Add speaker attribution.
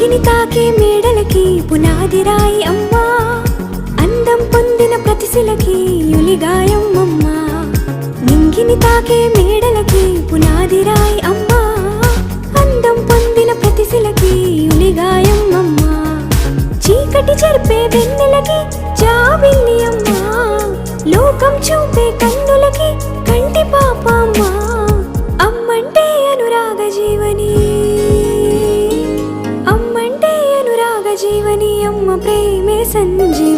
Speaker 1: నింగిని తాకే మేడలకి పునాదిరాయి అమ్మా, అందం పొందిన ప్రతిశిలకి యులిగాయం అమ్మా. నింగిని తాకే మేడలకి పునాదిరాయి అమ్మా, అందం పొందిన ప్రతిశిలకి యులిగాయం అమ్మా. చీకటి చెరిపే వెన్నెలకి జాబిల్లి అమ్మా, లోకం చూపే కన్నులకి కంటి పాప అమ్మా. అమ్మంటే అనురాగ జీవని, అమ్మంటే అనురాగ జీవని, అమ్మ ప్రేమే సంజీవని.